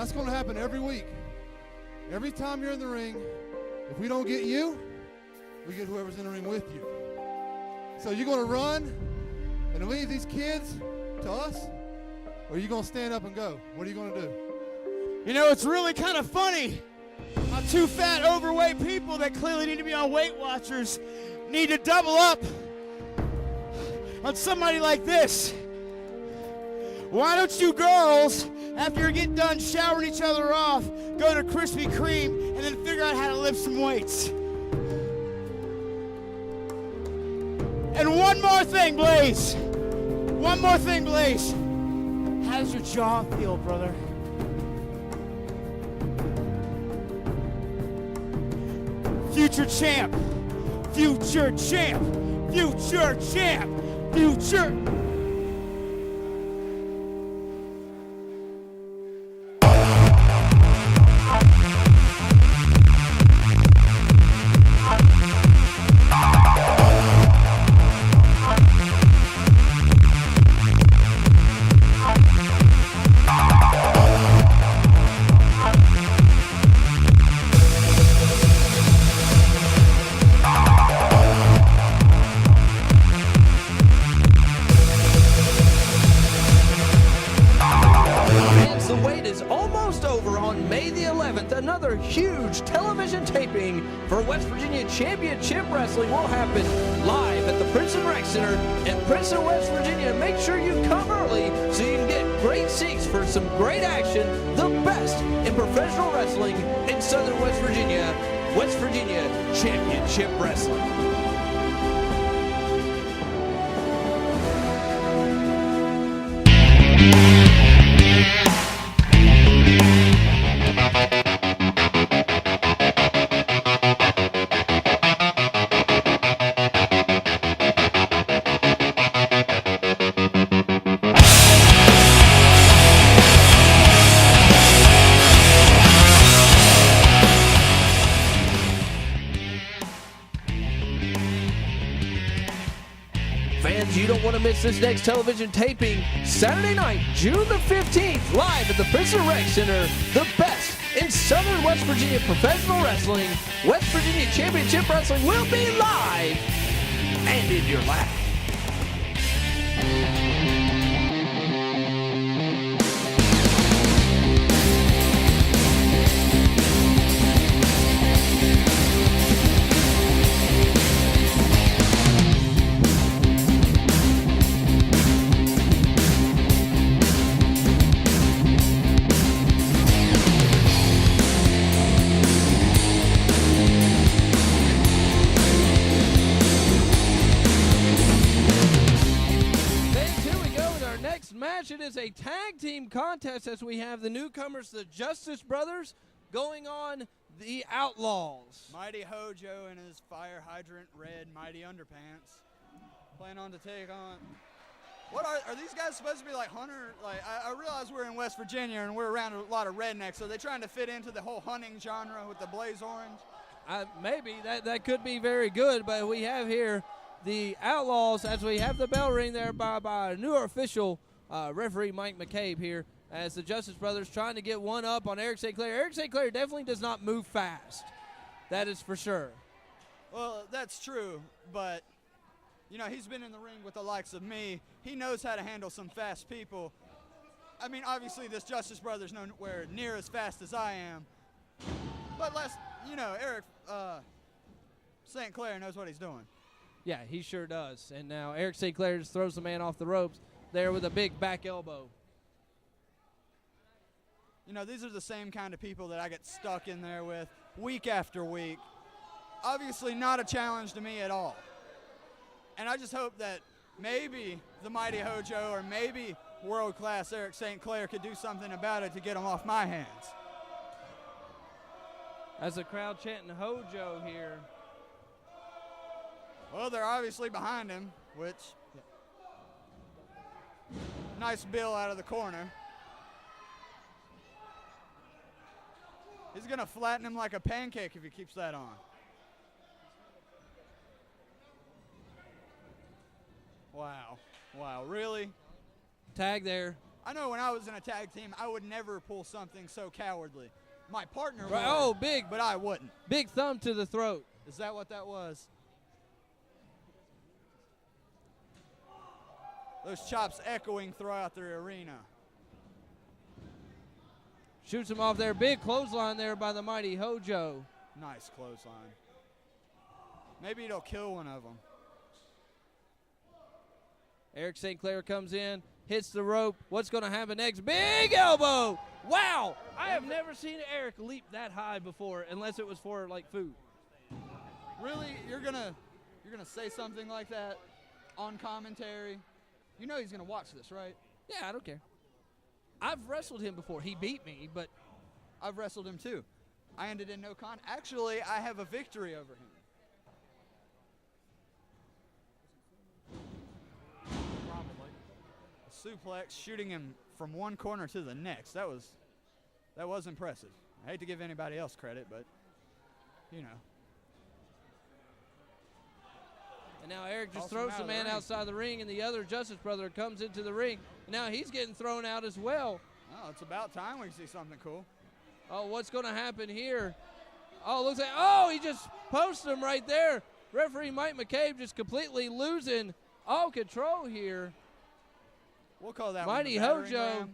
That's going to happen every week. Every time you're in the ring, if we don't get you, we get whoever's in the ring with you. So you're going to run and leave these kids to us, or are you going to stand up and go? What are you going to do? You know, it's really kind of funny how two fat, overweight people that clearly need to be on Weight Watchers need to double up on somebody like this. Why don't you girls, after you get done showering each other off, go to Krispy Kreme and then figure out how to lift some weights? And one more thing, Blaze. One more thing, Blaze. How does your jaw feel, brother? Future champ. Future champ. Future champ. Future. Another huge television taping for West Virginia Championship Wrestling will happen live at the Princeton Rec Center in Princeton, West Virginia. Make sure you come early so you can get great seats for some great action. The best in professional wrestling in Southern West Virginia Championship Wrestling. Fans, you don't want to miss this next television taping. Saturday night, June the 15th, live at the Princeton Rec Center. The best in Southern West Virginia professional wrestling. West Virginia Championship Wrestling will be live and in your lap. It is a tag team contest as we have the newcomers, the Justice Brothers, going on the Outlaws. Mighty Hojo in his fire hydrant red mighty underpants plan on to take on. What are these guys supposed to be like hunter? Like I realize we're in West Virginia and we're around a lot of rednecks, so they're trying to fit into the whole hunting genre with the blaze orange. Maybe that could be very good, but we have here the Outlaws as we have the bell ring there by a new official. Referee Mike McCabe here as the Justice Brothers trying to get one up on Eric St. Clair. Eric St. Clair definitely does not move fast. That is for sure. Well, that's true, but, you know, he's been in the ring with the likes of me. He knows how to handle some fast people. I mean, obviously this Justice Brothers nowhere near as fast as I am. But Eric St. Clair knows what he's doing. Yeah, he sure does. And now Eric St. Clair just throws the man off the ropes there with a big back elbow. You know, these are the same kind of people that I get stuck in there with week after week. Obviously not a challenge to me at all. And I just hope that maybe the Mighty Hojo or maybe world-class Eric St. Clair could do something about it to get him off my hands. As the crowd chanting Hojo here. Well, they're obviously behind him, which... Nice bill out of the corner. He's going to flatten him like a pancake if he keeps that on. Wow. Wow, really? Tag there. I know when I was in a tag team, I would never pull something so cowardly. My partner would, Oh, big. but I wouldn't. Big thumb to the throat. Is that what that was? Those chops echoing throughout the arena. Shoots him off there. Big clothesline there by the mighty Hojo. Nice clothesline. Maybe it'll kill one of them. Eric St. Clair comes in, hits the rope. What's going to happen next? Big elbow! Wow! I have never seen Eric leap that high before, unless it was for like food. Really? You're gonna say something like that on commentary? You know he's gonna watch this, right? Yeah, I don't care. I've wrestled him before. He beat me, but I've wrestled him too. I ended in no con. Actually, I have a victory over him. Probably. A suplex, shooting him from one corner to the next. That was impressive. I hate to give anybody else credit, but you know. And now Eric just Toss him throws out the of the man ring. outside the ring, and the other Justice brother comes into the ring. Now he's getting thrown out as well. Oh, it's about time we see something cool. Oh, what's going to happen here? Oh, looks like, oh, he just posted him right there. Referee Mike McCabe just completely losing all control here. We'll call that Mighty one the battering Hojo ram.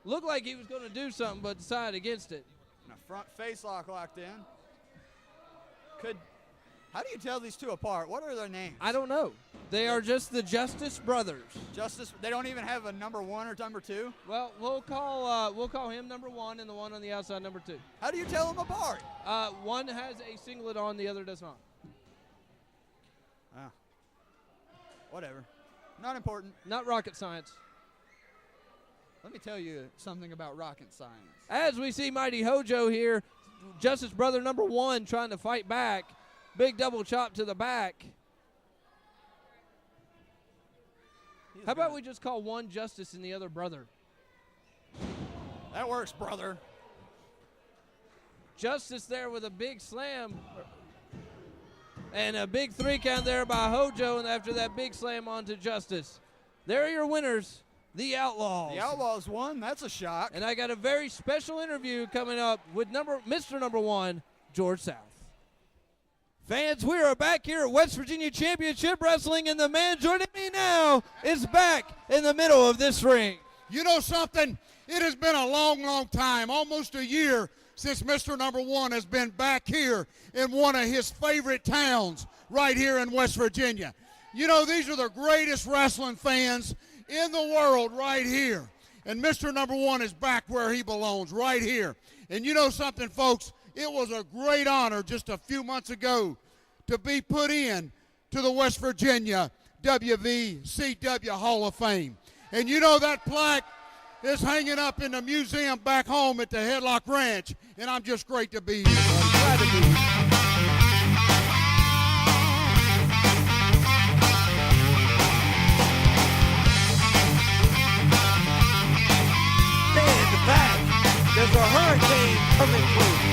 looked like he was going to do something, but decided against it. And a front face lock locked in. How do you tell these two apart? What are their names? I don't know. They are just the Justice brothers. Justice. They don't even have a number 1 or number 2. Well, we'll call him number 1 and the one on the outside number 2. How do you tell them apart? One has a singlet on, the other does not. Ah. Whatever. Not important. Not rocket science. Let me tell you something about rocket science. As we see Mighty Hojo here, Justice brother number 1 trying to fight back. Big double chop to the back. How about we just call one Justice and the other brother? That works, brother. Justice there with a big slam. And a big 3 count there by Hojo, and after that big slam onto Justice. There are your winners, the Outlaws. The Outlaws won. That's a shock. And I got a very special interview coming up with Mr. Number 1, George South. Fans, we are back here at West Virginia Championship Wrestling, and the man joining me now is back in the middle of this ring. You know something? It has been a long, long time, almost a year, since Mr. Number 1 has been back here in one of his favorite towns right here in West Virginia. You know, these are the greatest wrestling fans in the world right here. And Mr. Number 1 is back where he belongs, right here. And you know something, folks? It was a great honor just a few months ago to be put in to the West Virginia WVCW Hall of Fame. And you know that plaque is hanging up in the museum back home at the Headlock Ranch, and I'm just great to be here. Glad to be here. Stay in the back. There's a hurricane coming through.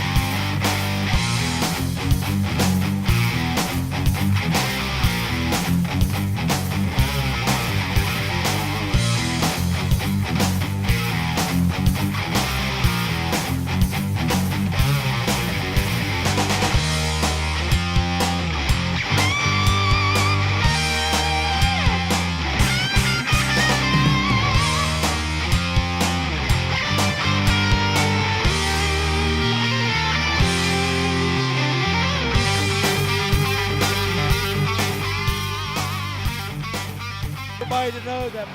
To know that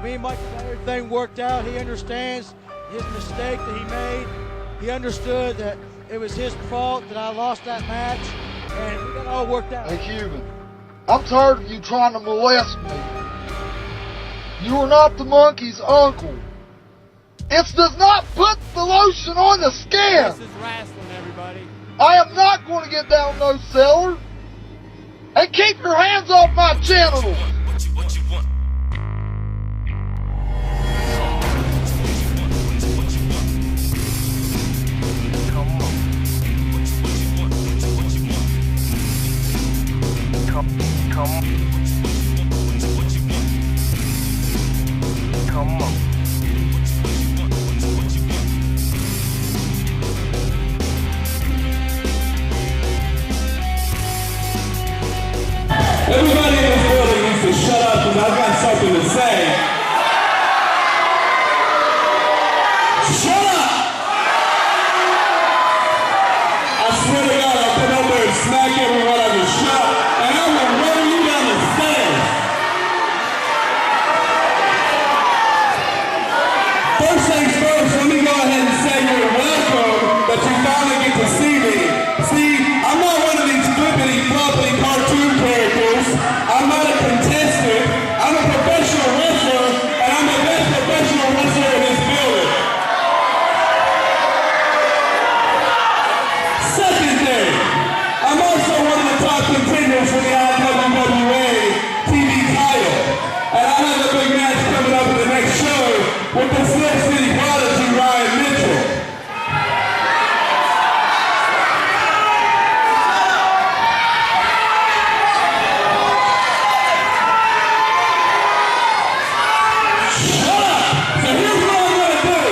me and Michael got everything worked out. He understands his mistake that he made. He understood that it was his fault that I lost that match, and we got it all worked out. Hey, Cuban, I'm tired of you trying to molest me. You are not the monkey's uncle. It does not put the lotion on the skin. This is wrestling, everybody. I am not going to get down no cellar. And keep your hands off my genitals. What you want? Come on. What you want? Come on. What you want? come on. Everybody in this building needs to shut up because I've got something to say. Shut up! I swear to God, I'll come up there and smack everyone on the shut, and I will run you down the stairs. First things first, let me go ahead and say you're welcome that you finally get to see me. See, I'm not one of these flippity floppity cartoon characters. I'm not a contestant. I'm a professional wrestler, and I'm the best professional wrestler in this building. Second thing, I'm also one of the top contenders for the IWWA TV title. And I have a big match coming up in the next show with the Slip City Prodigy, Ryan Mitchell. Shut up! So here's what I'm going to do.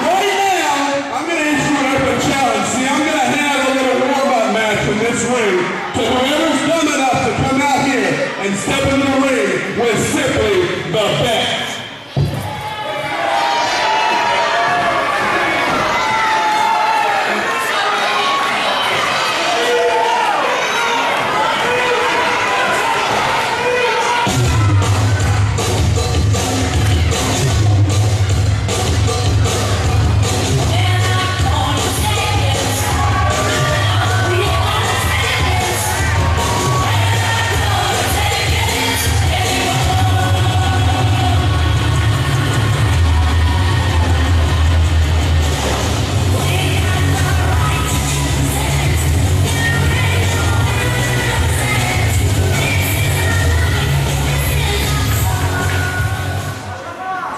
Right now, I'm going to issue an open challenge. See, I'm going to have a little warm-up match in this ring to whoever's dumb enough to come out here and step in the ring with simply the best.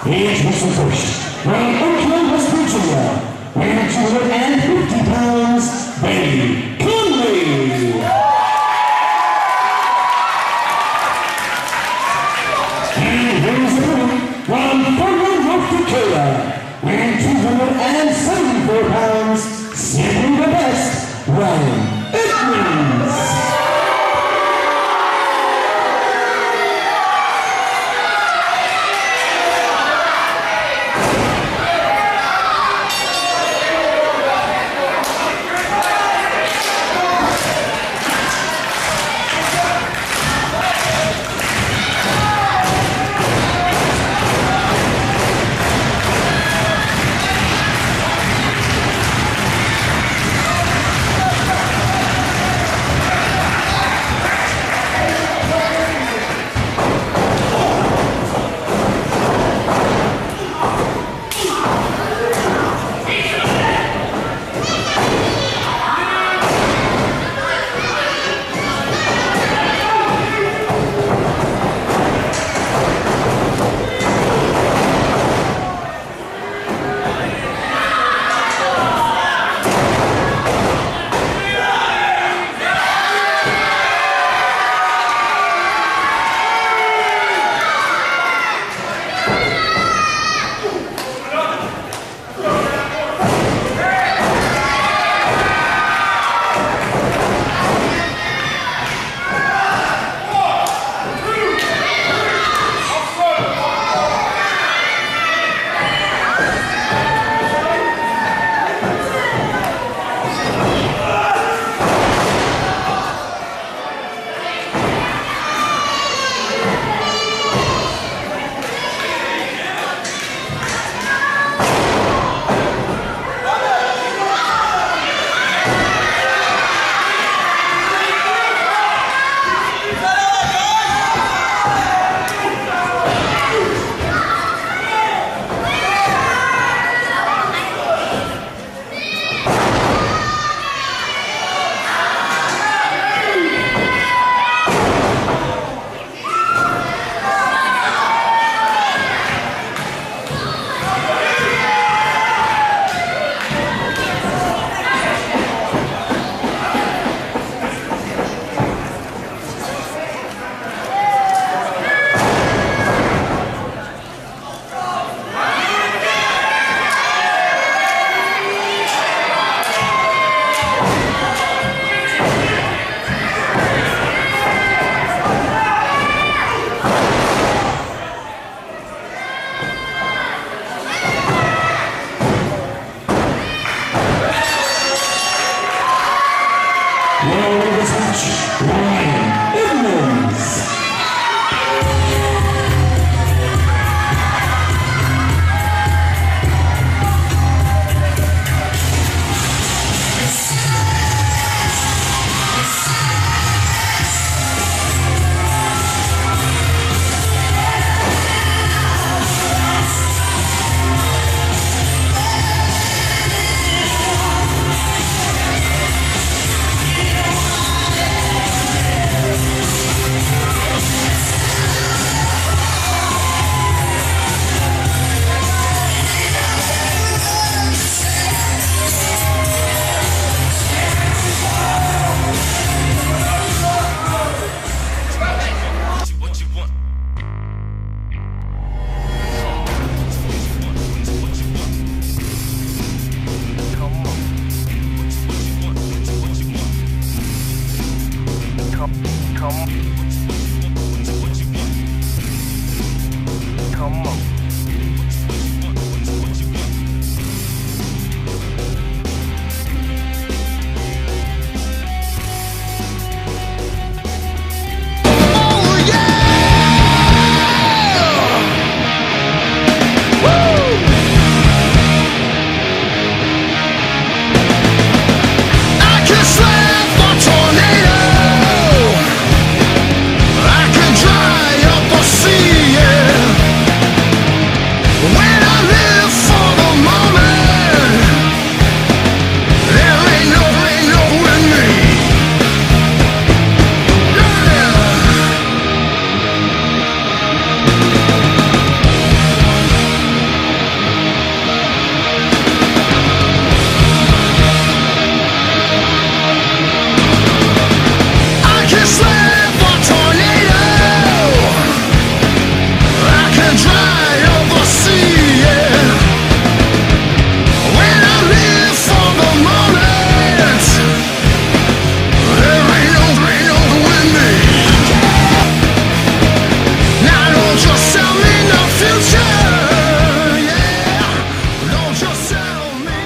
Here's what's the first. From Oakland, West Virginia, weighing 250 pounds, Bailey Conley. And here's the winner from Fort North Dakota, weighing 274 pounds, simply the best, Ryan Edmonds. When I live for the moment, there ain't no with me. I can slap a tornado, I can dry up a sea, yeah. When I live for the moment, there ain't no with me. Now don't you sell me no future, yeah. Don't you sell me.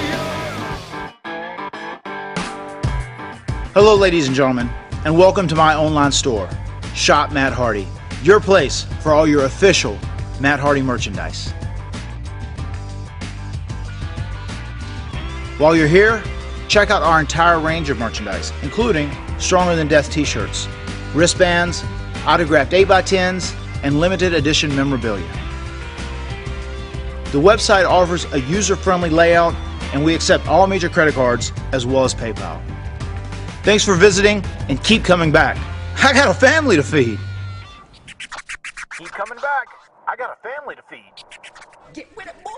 Hello, ladies and gentlemen, and welcome to my online store, Shop Matt Hardy, your place for all your official Matt Hardy merchandise. While you're here, check out our entire range of merchandise, including Stronger Than Death t-shirts, wristbands, autographed 8x10s, and limited edition memorabilia. The website offers a user-friendly layout, and we accept all major credit cards as well as PayPal. Thanks for visiting, and keep coming back. I got a family to feed. Keep coming back. I got a family to feed. Get with it, boy.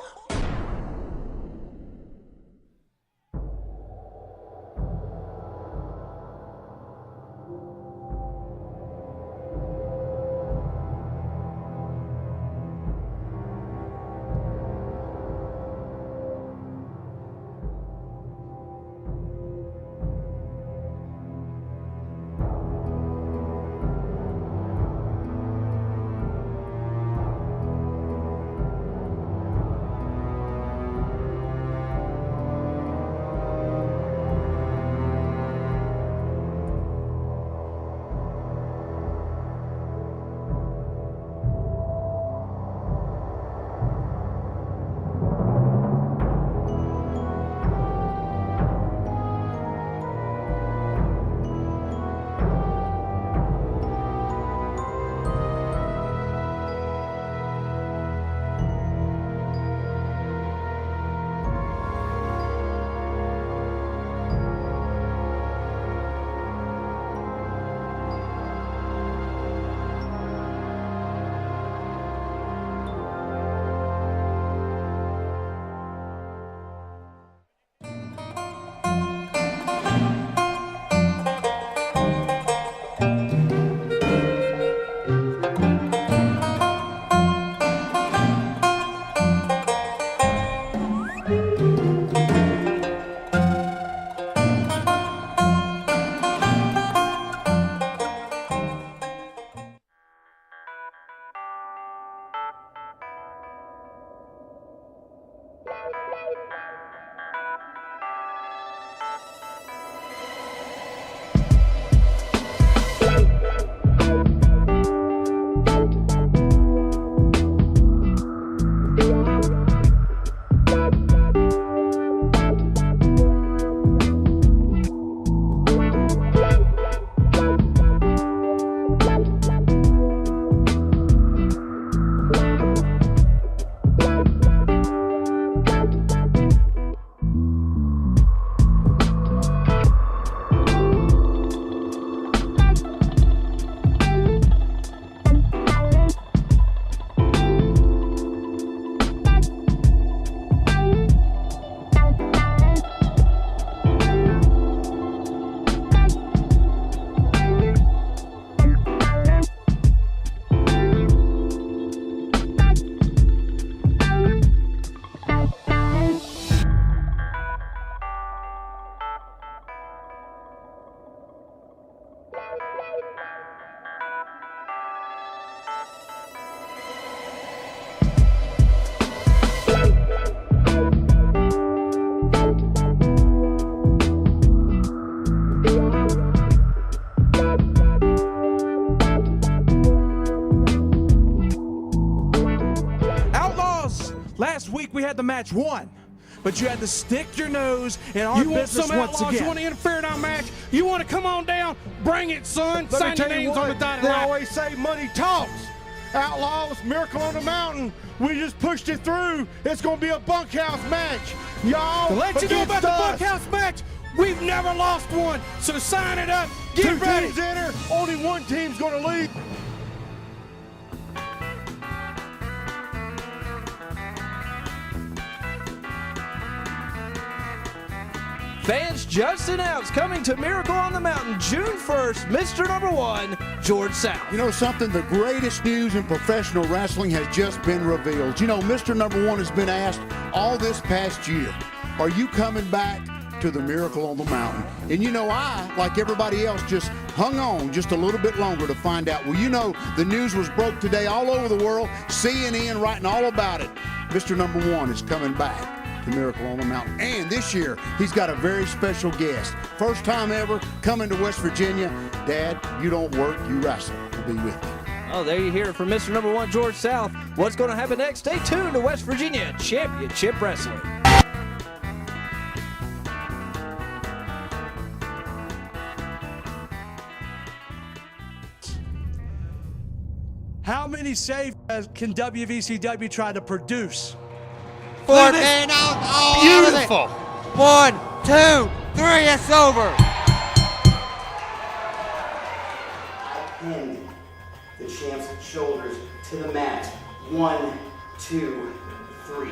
Last week we had the match won, but you had to stick your nose in our business once again. You want to interfere in our match? You want to come on down? Bring it, son. Let Sign me tell your you names on what, the dotted they line. always say money talks. Outlaws, Miracle on the Mountain. We just pushed it through. It's going to be a bunkhouse match. Y'all, To let you know about the bunkhouse match, we've never lost one. So sign it up. Get ready. 2 teams enter. Only one team's going to lead. Fans just announced coming to Miracle on the Mountain June 1st, Mr. Number 1, George South. You know something? The greatest news in professional wrestling has just been revealed. You know, Mr. Number 1 has been asked all this past year, are you coming back to the Miracle on the Mountain? And you know, I, like everybody else, just hung on just a little bit longer to find out. Well, you know, the news was broke today all over the world, CNN writing all about it. Mr. Number 1 is coming back to Miracle on the Mountain. And this year, he's got a very special guest. First time ever coming to West Virginia. Dad, you don't work, you wrestle. We'll be with you. Oh, there you hear it from Mr. Number 1, George South. What's going to happen next? Stay tuned to West Virginia Championship Wrestling. How many saves can WVCW try to produce? 4 man out. Oh, beautiful. 1, 2, 3. It's over. Pinned the champ's shoulders to the mat. 1, 2, 3.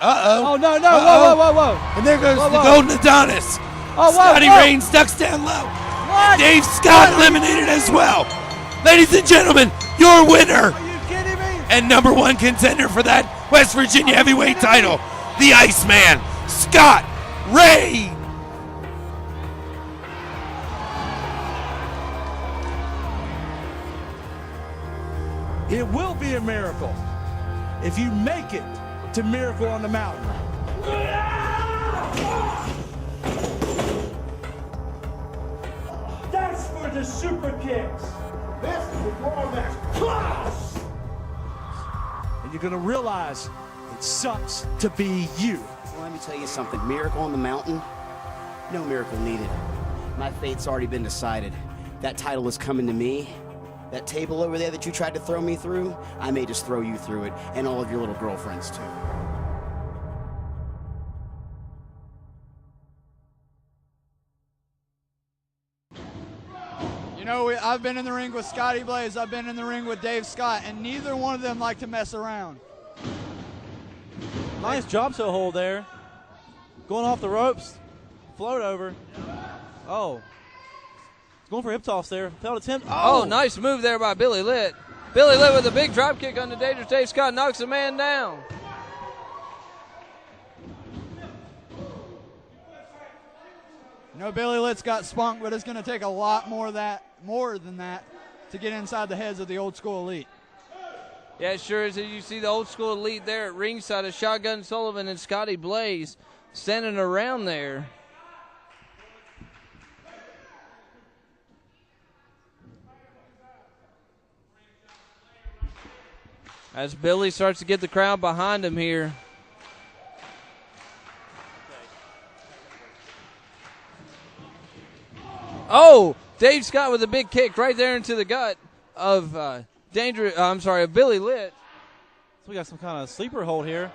Oh, no. Whoa. And there goes Whoa. the Golden Adonis. Oh, whoa, Scotty whoa. Reigns ducks down low. What? Dave Scott eliminated as well. Ladies and gentlemen, your winner Are you kidding me? and number 1 contender for that West Virginia heavyweight title, the Iceman, Scott Reigns. It will be a miracle if you make it to Miracle on the Mountain. That's for the super kicks. This is the Raw match. Class! And you're going to realize it sucks to be you. Well, let me tell you something. Miracle on the Mountain? No miracle needed. My fate's already been decided. That title is coming to me. That table over there that you tried to throw me through, I may just throw you through it, and all of your little girlfriends too. You know, I've been in the ring with Scotty Blaze, I've been in the ring with Dave Scott, and neither one of them like to mess around. Nice drop toe hold there. Going off the ropes. Float over. Oh. He's going for a hip toss there. Failed attempt. Oh, nice move there by Billy Litt. Billy Litt with a big drop kick on the Dangerous Dave Scott, knocks the man down. You know, Billy Litt's got spunk, but it's going to take a lot more than that to get inside the heads of the Old School Elite. Yeah, it sure is. You see the Old School Elite there at ringside of Shotgun Sullivan and Scotty Blaze standing around there. As Billy starts to get the crowd behind him here. Oh, Dave Scott with a big kick right there into the gut of Billy Litt. So we got some kind of sleeper hold here.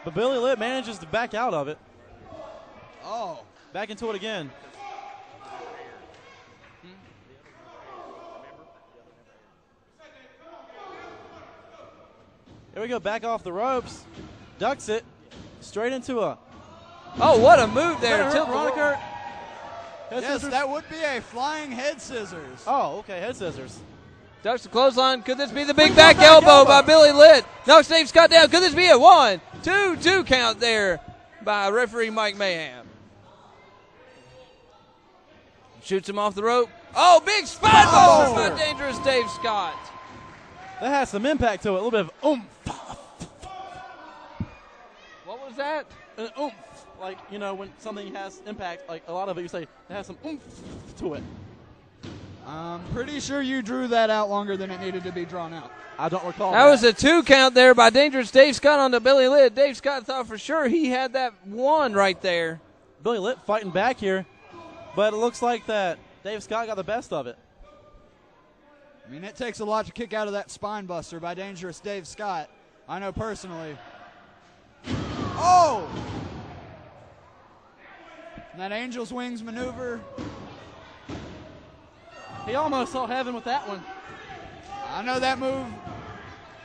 But Billy Litt manages to back out of it. Oh. Back into it again. Here we go, back off the ropes. Ducks it. Straight into a... Oh, what a move there. Tilt Veronica. Yes, that would be a flying head scissors. Oh, okay, head scissors. Ducks the clothesline. Could this be the big back elbow by Billy Litt? Knocks Dave Scott down. Could this be a 1, 2 count there by referee Mike Mayhem? Shoots him off the rope. Oh, big spine buster by Dangerous Dave Scott. That has some impact to it. A little bit of oomph. What was that? An oomph. Like, you know, when something has impact, like a lot of it, you say it has some oomph to it. I'm pretty sure you drew that out longer than it needed to be drawn out. I don't recall That was a 2 count there by Dangerous Dave Scott on the Billy Litt. Dave Scott thought for sure he had that 1 right there. Billy Litt fighting back here, but it looks like that Dave Scott got the best of it. I mean, it takes a lot to kick out of that spine buster by Dangerous Dave Scott. I know personally. Oh! And that Angel's Wings maneuver. He almost saw heaven with that one. I know that move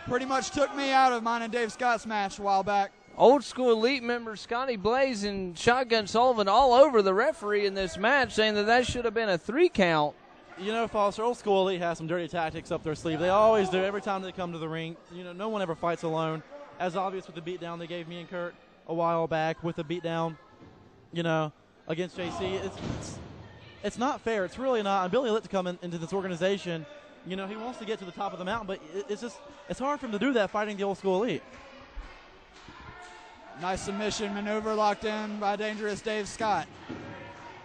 pretty much took me out of mine and Dave Scott's match a while back. Old School Elite members Scotty Blaze and Shotgun Sullivan all over the referee in this match, saying that should have been a 3 count. You know, Foster, Old School Elite has some dirty tactics up their sleeve. They always do every time they come to the ring. You know, no one ever fights alone. As obvious with the beatdown they gave me and Kurt a while back with the beatdown, you know, against JC. It's not fair. It's really not. And Billy Litt to come into this organization, you know, he wants to get to the top of the mountain, but it's hard for him to do that fighting the Old School Elite. Nice submission maneuver locked in by Dangerous Dave Scott.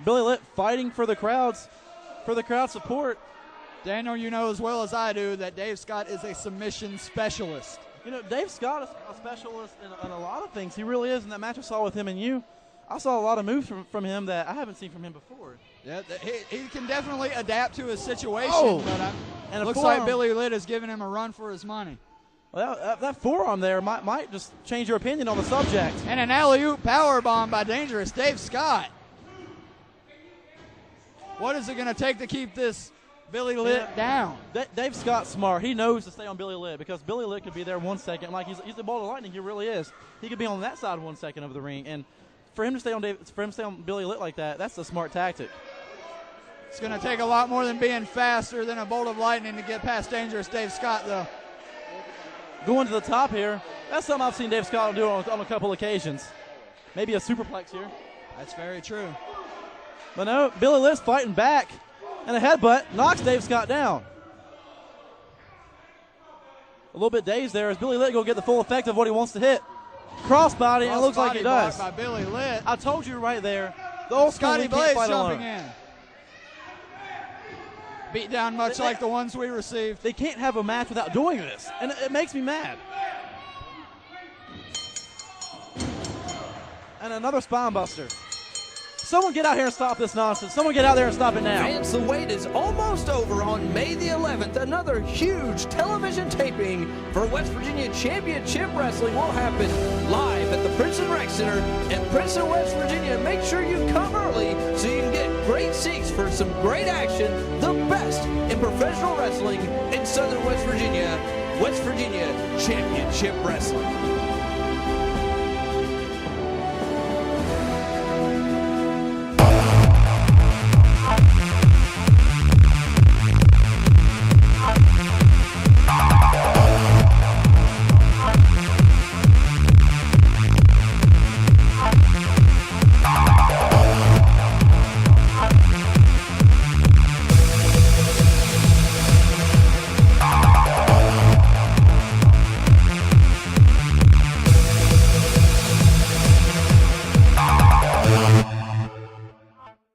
Billy Litt fighting for the crowd support. Daniel, you know as well as I do that Dave Scott is a submission specialist. You know, Dave Scott is a specialist in a lot of things. He really is. In that match I saw with him and you, I saw a lot of moves from him that I haven't seen from him before. Yeah, he can definitely adapt to his situation, but and it looks like Billy Litt is giving him a run for his money. Well, that forearm there might just change your opinion on the subject. And an alley-oop powerbomb by Dangerous Dave Scott. What is it going to take to keep this Billy Litt down? Dave Scott's smart. He knows to stay on Billy Litt because Billy Litt could be there 1 second. Like he's the ball of lightning. He really is. He could be on that side 1 second of the ring, and for him to stay on Billy Litt like that, that's a smart tactic. It's going to take a lot more than being faster than a bolt of lightning to get past Dangerous Dave Scott, though. Going to the top here, that's something I've seen Dave Scott do on a couple occasions. Maybe a superplex here. That's very true. But no, Billy Litt's fighting back, and a headbutt knocks Dave Scott down. A little bit dazed there as Billy Litt go get the full effect of what he wants to hit. Crossbody, and it looks like he does. By Billy Litt. I told you right there. The Old School Scotty Elite Blaze can't fight jumping alone. in. Beat down much like the ones we received. They can't have a match without doing this, and it makes me mad. And another spine buster. Someone get out here and stop this nonsense. Someone get out there and stop it now. Fans, the wait is almost over. On May the 11th, another huge television taping for West Virginia Championship Wrestling will happen live at the Princeton Rec Center in Princeton, West Virginia. Make sure you come early so you can get great seats for some great action. The best in professional wrestling in Southern West Virginia. West Virginia Championship Wrestling.